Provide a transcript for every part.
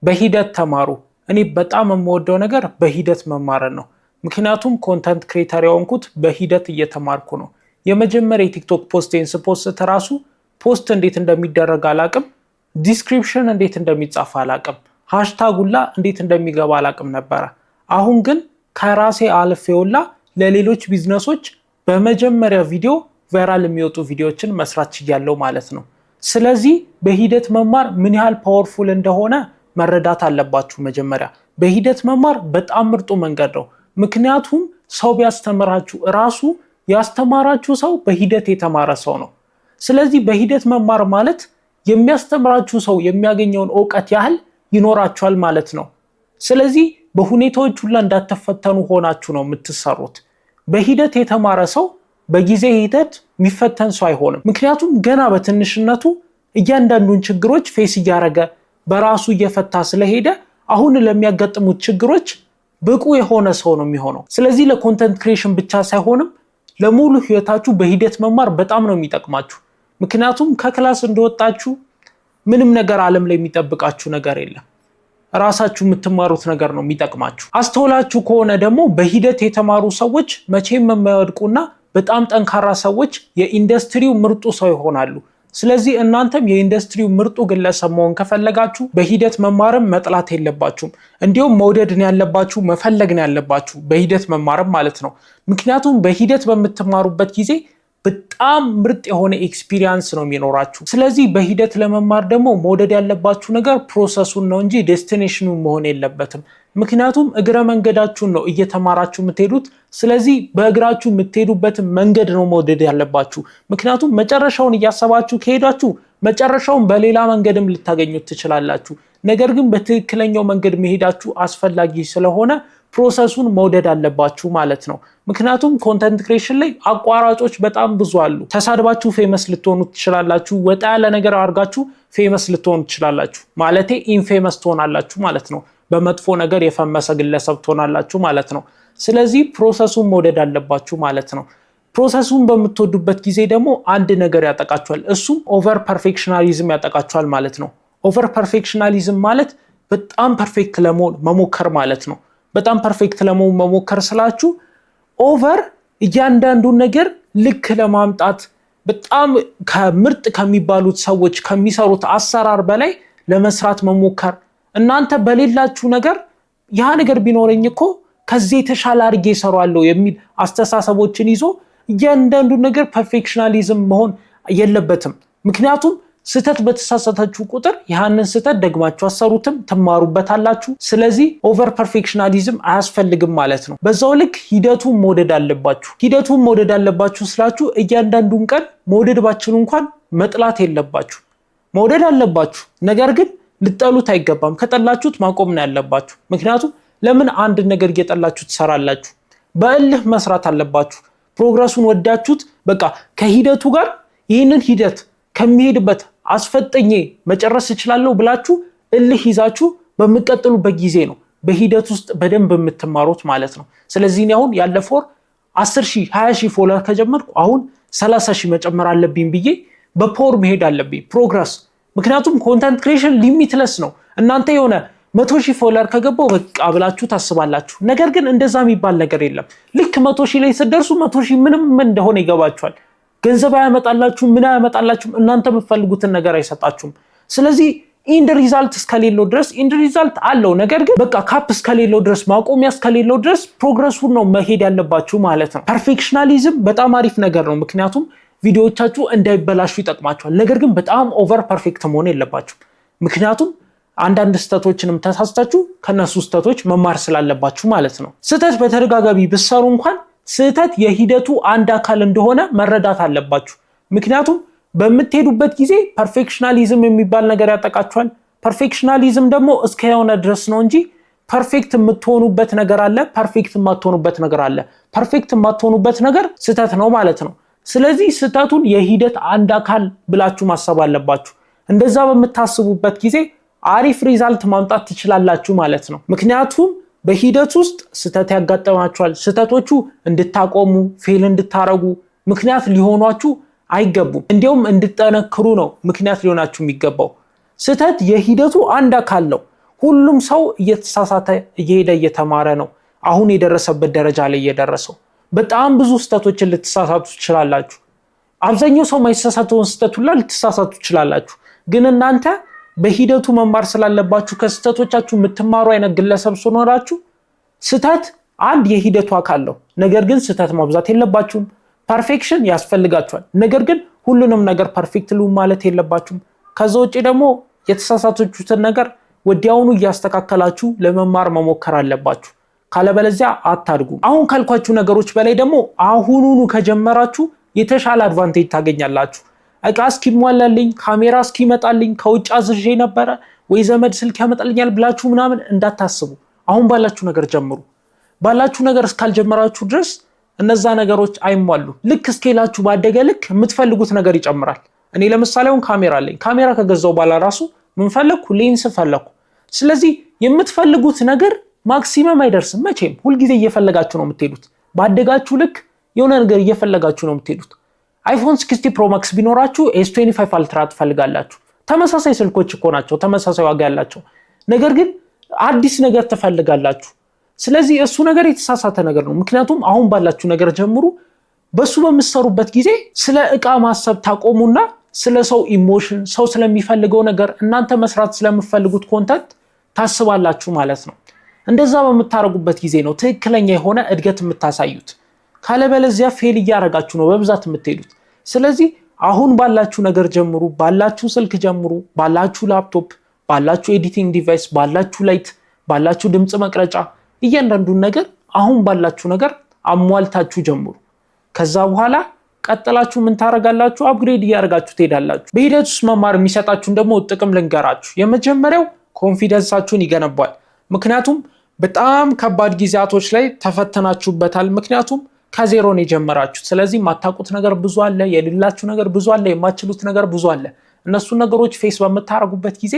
በሂደት ተማሩ። እኔ በጣም የምወደው ነገር በሂደት መማርን ነው። ምክንያቱም ኮንተንት ክሬተር የሆንኩት በሂደት እየተማርኩ ነው። የመጀመሪያ የቲክቶክ ፖስቴን ስፖስት ራሱ ፖስት እንዴት እንደሚደረግ አላቅም፣ ዲስክሪፕሽን እንዴት እንደሚጻፍ አላቅም፣ ሃሽታጉላ እንዴት እንደሚገባ አላቅም ነበረ። አሁን ግን ከራሴ አልፌውላ ለሌሎች ቢዝነሶች በመጀመሪያ ቪዲዮ ቫይራል የሚወጡ ቪዲዮዎችን መስራት ችያለሁ ማለት ነው። ስለዚህ በሂደት መማር ምን ያህል ፓወርፉል እንደሆነ መረዳት አለባችሁ። መጀመሪያ በሂደት መማር በጣም ምርጡ መንገድ ነው። ምክንያቱም ሰው ቢያስተምራችሁ ራሱ ያስተማራችሁ ሰው በሂደት የተማረ ሰው ነው። ስለዚህ በሂደት መማር ማለት የሚያስተምራችሁ ሰው የሚያገኘውን ዕውቀት ያህል ይኖራችኋል ማለት ነው። ስለዚህ በሁኔታዎች ሁሉ እንዳትፈተኑ ሆናችሁ ነው የምትሰሩት። በሂደት የተማረ ሰው በጊዜ ሂደት የሚፈተን ሰው አይሆንም። ምክንያቱም ገና በትንሽነቱ እያንዳንዱን ችግሮች ፌስ እያደረገ በራሱ እየፈታ ስለሄደ አሁን ለሚያጋጥሙት ችግሮች ብቁ የሆነ ሰው ነው የሚሆነው። ስለዚህ ለኮንተንት ክሪኤሽን ብቻ ሳይሆንም ለሙሉ ህይወታችሁ በሂደት መማር በጣም ነው የሚጠቅማችሁ። ምክንያቱም ከክላስ እንደወጣችሁ ምንም ነገር ዓለም ላይ የሚጠብቃችሁ ነገር የለም። ራሳችሁ የምትማሩት ነገር ነው የሚጠቅማችሁ። አስተውላችሁ ከሆነ ደግሞ በሂደት የተማሩ ሰዎች መቼም የማይወድቁና በጣም ጠንካራ ሰዎች የኢንዱስትሪው ምርጡ ሰው ይሆናሉ። ስለዚህ እናንተም የኢንዱስትሪው ምርጡ ግለሰብ መሆን ከፈለጋችሁ በሂደት መማርም መጥላት የለባችሁም። እንዲሁም መውደድ ነው ያለባችሁ፣ መፈለግ ነው ያለባችሁ በሂደት መማርም ማለት ነው። ምክንያቱም በሂደት በምትማሩበት ጊዜ በጣም ምርጥ የሆነ ኤክስፒሪየንስ ነው የሚኖራችሁ። ስለዚህ በሂደት ለመማር ደግሞ መውደድ ያለባችሁ ነገር ፕሮሰሱን ነው እንጂ ዴስቲኔሽኑን መሆን የለበትም። ምክንያቱም እግረ መንገዳችሁን ነው እየተማራችሁ የምትሄዱት። ስለዚህ በእግራችሁ የምትሄዱበትን መንገድ ነው መውደድ ያለባችሁ። ምክንያቱም መጨረሻውን እያሰባችሁ ከሄዳችሁ መጨረሻውን በሌላ መንገድም ልታገኙት ትችላላችሁ። ነገር ግን በትክክለኛው መንገድ መሄዳችሁ አስፈላጊ ስለሆነ ፕሮሰሱን መውደድ አለባችሁ ማለት ነው። ምክንያቱም ኮንተንት ክሬሽን ላይ አቋራጮች በጣም ብዙ አሉ። ተሳድባችሁ ፌመስ ልትሆኑ ትችላላችሁ። ወጣ ያለ ነገር አድርጋችሁ ፌመስ ልትሆኑ ትችላላችሁ። ማለቴ ኢንፌመስ ትሆናላችሁ ማለት ነው። በመጥፎ ነገር የፈመሰ ግለሰብ ትሆናላችሁ ማለት ነው። ስለዚህ ፕሮሰሱን መውደድ አለባችሁ ማለት ነው። ፕሮሰሱን በምትወዱበት ጊዜ ደግሞ አንድ ነገር ያጠቃችኋል። እሱም ኦቨር ፐርፌክሽናሊዝም ያጠቃችኋል ማለት ነው። ኦቨር ፐርፌክሽናሊዝም ማለት በጣም ፐርፌክት ለመሆን መሞከር ማለት ነው። በጣም ፐርፌክት ለመሆን መሞከር ስላችሁ ኦቨር እያንዳንዱን ነገር ልክ ለማምጣት በጣም ከምርጥ ከሚባሉት ሰዎች ከሚሰሩት አሰራር በላይ ለመስራት መሞከር። እናንተ በሌላችሁ ነገር ያ ነገር ቢኖረኝ እኮ ከዚህ የተሻለ አድርጌ እሰራለሁ የሚል አስተሳሰቦችን ይዞ እያንዳንዱን ነገር ፐርፌክሽናሊዝም መሆን የለበትም። ምክንያቱም ስህተት በተሳሳታችሁ ቁጥር ያንን ስህተት ደግማችሁ አሰሩትም ትማሩበታላችሁ። ስለዚህ ኦቨር ፐርፌክሽናሊዝም አያስፈልግም ማለት ነው። በዛው ልክ ሂደቱን መውደድ አለባችሁ። ሂደቱን መውደድ አለባችሁ ስላችሁ እያንዳንዱን ቀን መውደድ ባችሉ እንኳን መጥላት የለባችሁ። መውደድ አለባችሁ፣ ነገር ግን ልጠሉት አይገባም። ከጠላችሁት ማቆም ነው ያለባችሁ። ምክንያቱም ለምን አንድ ነገር እየጠላችሁ ትሰራላችሁ? በእልህ መስራት አለባችሁ። ፕሮግረሱን ወዳችሁት በቃ ከሂደቱ ጋር ይህንን ሂደት ከሚሄድበት አስፈጠኜ መጨረስ እችላለሁ ብላችሁ እልህ ይዛችሁ በሚቀጥሉበት ጊዜ ነው በሂደት ውስጥ በደንብ የምትማሩት ማለት ነው። ስለዚህ እኔ አሁን ያለፈው 10,000 20,000 ፎሎወር ከጀመርኩ አሁን 30,000 መጨመር አለብኝ ብዬ በፓወር መሄድ አለብኝ ፕሮግረስ። ምክንያቱም ኮንተንት ክሬሽን ሊሚትለስ ነው። እናንተ የሆነ 100,000 ፎሎወር ከገባው በቃ ብላችሁ ታስባላችሁ። ነገር ግን እንደዛ የሚባል ነገር የለም። ልክ 100,000 ላይ ስትደርሱ 100,000 ምንም እንደሆነ ይገባችኋል። ገንዘብ አያመጣላችሁም፣ ምን አያመጣላችሁም፣ እናንተ የምትፈልጉትን ነገር አይሰጣችሁም። ስለዚህ ኢንድ ሪዛልት እስከሌለው ድረስ ኢንድ ሪዛልት አለው፣ ነገር ግን በቃ ካፕ እስከሌለው ድረስ ማቆሚያ እስከሌለው ድረስ ፕሮግረሱን ነው መሄድ ያለባችሁ ማለት ነው። ፐርፌክሽናሊዝም በጣም አሪፍ ነገር ነው። ምክንያቱም ቪዲዮዎቻችሁ እንዳይበላሹ ይጠቅማችኋል። ነገር ግን በጣም ኦቨር ፐርፌክት መሆን የለባችሁ። ምክንያቱም አንዳንድ ስህተቶችንም ተሳስታችሁ ከነሱ ስህተቶች መማር ስላለባችሁ ማለት ነው። ስህተት በተደጋጋሚ ብትሰሩ እንኳን ስህተት የሂደቱ አንድ አካል እንደሆነ መረዳት አለባችሁ። ምክንያቱም በምትሄዱበት ጊዜ ፐርፌክሽናሊዝም የሚባል ነገር ያጠቃችኋል። ፐርፌክሽናሊዝም ደግሞ እስከ የሆነ ድረስ ነው እንጂ ፐርፌክት የምትሆኑበት ነገር አለ፣ ፐርፌክት የማትሆኑበት ነገር አለ። ፐርፌክት የማትሆኑበት ነገር ስህተት ነው ማለት ነው። ስለዚህ ስህተቱን የሂደት አንድ አካል ብላችሁ ማሰብ አለባችሁ። እንደዛ በምታስቡበት ጊዜ አሪፍ ሪዛልት ማምጣት ትችላላችሁ ማለት ነው። ምክንያቱም በሂደት ውስጥ ስህተት ያጋጠማችኋል። ስህተቶቹ እንድታቆሙ ፌል እንድታረጉ ምክንያት ሊሆኗችሁ አይገቡም። እንዲያውም እንድጠነክሩ ነው ምክንያት ሊሆናችሁ የሚገባው። ስህተት የሂደቱ አንድ አካል ነው። ሁሉም ሰው እየተሳሳተ እየሄደ እየተማረ ነው አሁን የደረሰበት ደረጃ ላይ እየደረሰው። በጣም ብዙ ስህተቶችን ልትሳሳቱ ትችላላችሁ። አብዛኛው ሰው ማይሳሳተውን ስህተት ሁላ ልትሳሳቱ ትችላላችሁ። ግን እናንተ በሂደቱ መማር ስላለባችሁ ከስህተቶቻችሁ የምትማሩ አይነት ግለሰብ ሆናችሁ ስህተት አንድ የሂደቱ አካል ነው። ነገር ግን ስህተት ማብዛት የለባችሁም። ፐርፌክሽን ያስፈልጋችኋል። ነገር ግን ሁሉንም ነገር ፐርፌክት ልሁን ማለት የለባችሁም። ከዛ ውጪ ደግሞ የተሳሳታችሁትን ነገር ወዲያውኑ እያስተካከላችሁ ለመማር መሞከር አለባችሁ። ካለበለዚያ አታድጉም። አሁን ካልኳችሁ ነገሮች በላይ ደግሞ አሁኑኑ ከጀመራችሁ የተሻለ አድቫንቴጅ ታገኛላችሁ። እቃ እስኪሟላልኝ፣ ካሜራ እስኪመጣልኝ ከውጭ አዝዤ ነበረ ወይ ዘመድ ስልክ ያመጣልኛል ብላችሁ ምናምን እንዳታስቡ። አሁን ባላችሁ ነገር ጀምሩ። ባላችሁ ነገር እስካልጀመራችሁ ድረስ እነዛ ነገሮች አይሟሉ። ልክ ስኬላችሁ ባደገ ልክ የምትፈልጉት ነገር ይጨምራል። እኔ ለምሳሌ አሁን ካሜራ አለኝ። ካሜራ ከገዛው በኋላ ራሱ ምን ፈለኩ? ሌንስ ፈለኩ። ስለዚህ የምትፈልጉት ነገር ማክሲመም አይደርስም መቼም። ሁልጊዜ እየፈለጋችሁ ነው የምትሄዱት። ባደጋችሁ ልክ የሆነ ነገር እየፈለጋችሁ ነው የምትሄዱት። አይፎን 60 ፕሮ ማክስ ቢኖራችሁ S25 አልትራ ትፈልጋላችሁ። ተመሳሳይ ስልኮች እኮ ናቸው፣ ተመሳሳይ ዋጋ ያላቸው። ነገር ግን አዲስ ነገር ትፈልጋላችሁ። ስለዚህ እሱ ነገር የተሳሳተ ነገር ነው። ምክንያቱም አሁን ባላችሁ ነገር ጀምሩ። በሱ በምትሰሩበት ጊዜ ስለ እቃ ማሰብ ታቆሙና ስለ ሰው ኢሞሽን፣ ሰው ስለሚፈልገው ነገር፣ እናንተ መስራት ስለምትፈልጉት ኮንተንት ታስባላችሁ ማለት ነው። እንደዛ በምታረጉበት ጊዜ ነው ትክክለኛ የሆነ እድገት የምታሳዩት። ካለበለዚያ ፌል እያረጋችሁ ነው በብዛት የምትሄዱት። ስለዚህ አሁን ባላችሁ ነገር ጀምሩ። ባላችሁ ስልክ ጀምሩ፣ ባላችሁ ላፕቶፕ፣ ባላችሁ ኤዲቲንግ ዲቫይስ፣ ባላችሁ ላይት፣ ባላችሁ ድምጽ መቅረጫ፣ እያንዳንዱን ነገር አሁን ባላችሁ ነገር አሟልታችሁ ጀምሩ። ከዛ በኋላ ቀጥላችሁ ምን ታረጋላችሁ? አፕግሬድ እያረጋችሁ ትሄዳላችሁ። በሂደት ውስጥ መማር የሚሰጣችሁን ደግሞ ጥቅም ልንገራችሁ። የመጀመሪያው ኮንፊደንሳችሁን ይገነባል። ምክንያቱም በጣም ከባድ ጊዜያቶች ላይ ተፈተናችሁበታል። ምክንያቱም ከዜሮ ነው የጀመራችሁት። ስለዚህ የማታውቁት ነገር ብዙ አለ፣ የሌላችሁ ነገር ብዙ አለ፣ የማትችሉት ነገር ብዙ አለ። እነሱን ነገሮች ፌስ በምታረጉበት ጊዜ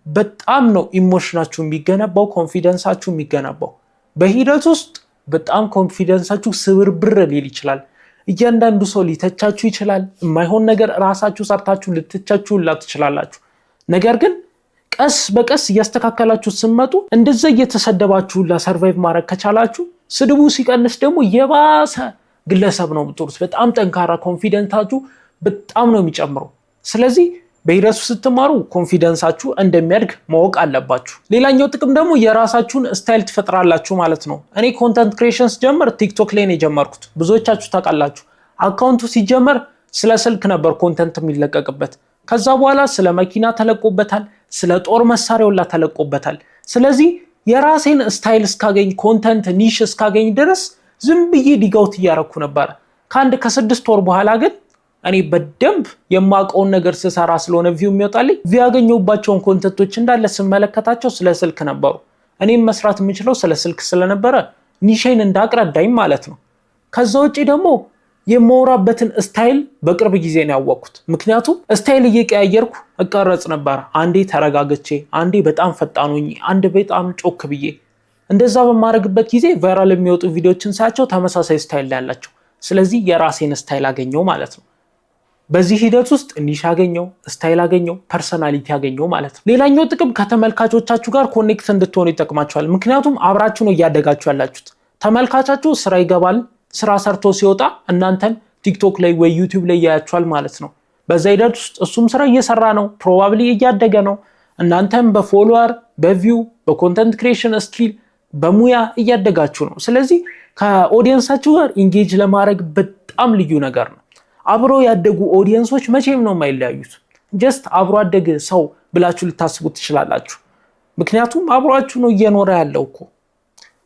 በጣም ነው ኢሞሽናችሁ የሚገነባው፣ ኮንፊደንሳችሁ የሚገነባው። በሂደት ውስጥ በጣም ኮንፊደንሳችሁ ስብርብር ሊል ይችላል። እያንዳንዱ ሰው ሊተቻችሁ ይችላል። የማይሆን ነገር ራሳችሁ ሰርታችሁ ልትቻችሁላ ትችላላችሁ። ነገር ግን ቀስ በቀስ እያስተካከላችሁ ስትመጡ እንደዛ እየተሰደባችሁላ ሰርቫይቭ ማድረግ ከቻላችሁ ስድቡ ሲቀንስ ደግሞ የባሰ ግለሰብ ነው የምትሆኑት። በጣም ጠንካራ ኮንፊደንታችሁ በጣም ነው የሚጨምረው። ስለዚህ በሂደቱ ስትማሩ ኮንፊደንሳችሁ እንደሚያድግ ማወቅ አለባችሁ። ሌላኛው ጥቅም ደግሞ የራሳችሁን ስታይል ትፈጥራላችሁ ማለት ነው። እኔ ኮንተንት ክሬሽን ስጀምር ቲክቶክ ላይ ነው የጀመርኩት። ብዙዎቻችሁ ታውቃላችሁ። አካውንቱ ሲጀመር ስለ ስልክ ነበር ኮንተንት የሚለቀቅበት። ከዛ በኋላ ስለ መኪና ተለቆበታል፣ ስለ ጦር መሳሪያውላ ተለቆበታል። ስለዚህ የራሴን ስታይል እስካገኝ፣ ኮንተንት ኒሽ እስካገኝ ድረስ ዝም ብዬ ዲጋውት እያረኩ ነበር። ከ6 ወር በኋላ ግን እኔ በደንብ የማውቀውን ነገር ስሰራ ስለሆነ ቪው የሚወጣልኝ ቪው ያገኘሁባቸውን ኮንተንቶች እንዳለ ስመለከታቸው ስለ ስልክ ነበሩ። እኔም መስራት የምችለው ስለ ስልክ ስለነበረ ኒሼን እንዳቅረዳኝ ማለት ነው። ከዛ ውጪ ደግሞ የማወራበትን ስታይል በቅርብ ጊዜ ነው ያወቅኩት። ምክንያቱም ስታይል እየቀያየርኩ እቀረጽ ነበር። አንዴ ተረጋግቼ፣ አንዴ በጣም ፈጣን ሆኜ፣ አንዴ በጣም ጮክ ብዬ። እንደዛ በማድረግበት ጊዜ ቫይራል የሚወጡ ቪዲዮችን ሳያቸው ተመሳሳይ ስታይል ያላቸው። ስለዚህ የራሴን ስታይል አገኘው ማለት ነው። በዚህ ሂደት ውስጥ ኒሽ አገኘው፣ ስታይል አገኘው፣ ፐርሰናሊቲ አገኘው ማለት ነው። ሌላኛው ጥቅም ከተመልካቾቻችሁ ጋር ኮኔክት እንድትሆኑ ይጠቅማችኋል። ምክንያቱም አብራችሁ ነው እያደጋችሁ ያላችሁት። ተመልካቻችሁ ስራ ይገባል። ስራ ሰርቶ ሲወጣ እናንተን ቲክቶክ ላይ ወይ ዩቲዩብ ላይ ያያችኋል ማለት ነው። በዛ ሂደት ውስጥ እሱም ስራ እየሰራ ነው፣ ፕሮባብሊ እያደገ ነው። እናንተም በፎሎወር፣ በቪው፣ በኮንተንት ክሬሽን ስኪል፣ በሙያ እያደጋችሁ ነው። ስለዚህ ከኦዲየንሳችሁ ጋር ኢንጌጅ ለማድረግ በጣም ልዩ ነገር ነው። አብሮ ያደጉ ኦዲየንሶች መቼም ነው የማይለያዩት። ጀስት አብሮ አደገ ሰው ብላችሁ ልታስቡት ትችላላችሁ። ምክንያቱም አብሯችሁ ነው እየኖረ ያለው እኮ።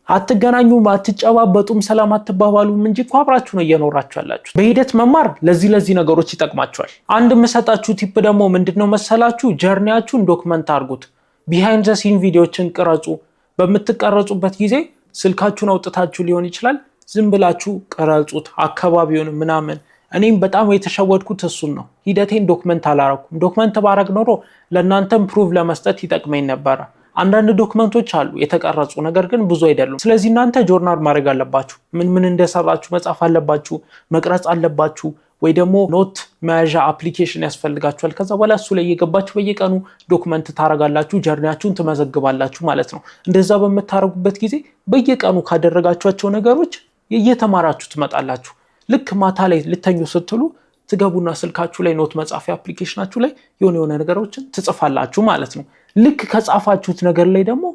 አትገናኙም፣ አትጨባበጡም፣ ሰላም አትባባሉም እንጂ እኮ አብራችሁ ነው እየኖራችሁ ያላችሁ። በሂደት መማር ለዚህ ነገሮች ይጠቅማችኋል። አንድ የምሰጣችሁ ቲፕ ደግሞ ምንድነው መሰላችሁ? ጀርኒያችሁን ዶክመንት አድርጉት። ቢሃይንድ ዘ ሲን ቪዲዮችን ቅረጹ። በምትቀረጹበት ጊዜ ስልካችሁን አውጥታችሁ ሊሆን ይችላል፣ ዝም ብላችሁ ቀረጹት አካባቢውን ምናምን። እኔም በጣም የተሸወድኩት እሱን ነው። ሂደቴን ዶክመንት አላረኩም። ዶክመንት ባረግ ኖሮ ለእናንተም ፕሩቭ ለመስጠት ይጠቅመኝ ነበረ። አንዳንድ ዶክመንቶች አሉ የተቀረጹ ነገር ግን ብዙ አይደሉም። ስለዚህ እናንተ ጆርናል ማድረግ አለባችሁ። ምን እንደሰራችሁ መጻፍ አለባችሁ፣ መቅረጽ አለባችሁ። ወይ ደግሞ ኖት መያዣ አፕሊኬሽን ያስፈልጋችኋል። ከዛ በኋላ እሱ ላይ እየገባችሁ በየቀኑ ዶክመንት ታረጋላችሁ፣ ጀርኒያችሁን ትመዘግባላችሁ ማለት ነው። እንደዛ በምታረጉበት ጊዜ በየቀኑ ካደረጋችኋቸው ነገሮች እየተማራችሁ ትመጣላችሁ። ልክ ማታ ላይ ልተኙ ስትሉ ትገቡና ስልካችሁ ላይ ኖት መጻፊያ አፕሊኬሽናችሁ ላይ የሆነ ነገሮችን ትጽፋላችሁ ማለት ነው። ልክ ከጻፋችሁት ነገር ላይ ደግሞ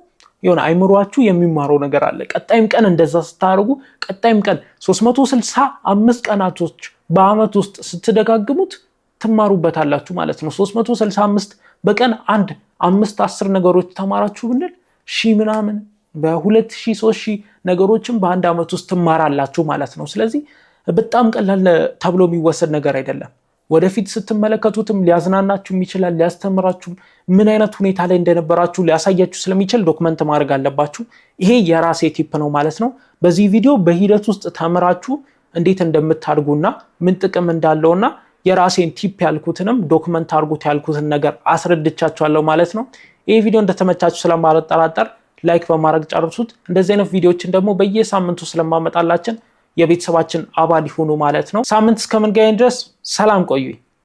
የሆነ አይምሯችሁ የሚማረው ነገር አለ። ቀጣይም ቀን እንደዛ ስታደርጉ ቀጣይም ቀን 365 ቀናቶች በአመት ውስጥ ስትደጋግሙት ትማሩበታላችሁ ማለት ነው። 365 በቀን 5-10 ነገሮች ተማራችሁ ብንል ሺህ ምናምን በ2000 3000 ነገሮችን በአንድ አመት ውስጥ ትማራላችሁ ማለት ነው። ስለዚህ በጣም ቀላል ተብሎ የሚወሰድ ነገር አይደለም። ወደፊት ስትመለከቱትም ሊያዝናናችሁም ይችላል፣ ሊያስተምራችሁ ምን አይነት ሁኔታ ላይ እንደነበራችሁ ሊያሳያችሁ ስለሚችል ዶክመንት ማድረግ አለባችሁ። ይሄ የራሴ ቲፕ ነው ማለት ነው። በዚህ ቪዲዮ በሂደት ውስጥ ተምራችሁ እንዴት እንደምታድጉና ምን ጥቅም እንዳለውና የራሴን ቲፕ ያልኩትንም ዶክመንት አድርጉት ያልኩትን ነገር አስረድቻችኋለሁ ማለት ነው። ይሄ ቪዲዮ እንደተመቻችሁ ስለማልጠራጠር ላይክ በማድረግ ጨርሱት። እንደዚህ አይነት ቪዲዮዎችን ደግሞ በየሳምንቱ ስለማመጣላችን የቤተሰባችን አባል ይሁኑ ማለት ነው። ሳምንት እስከምንገናኝ ድረስ ሰላም ቆዩኝ።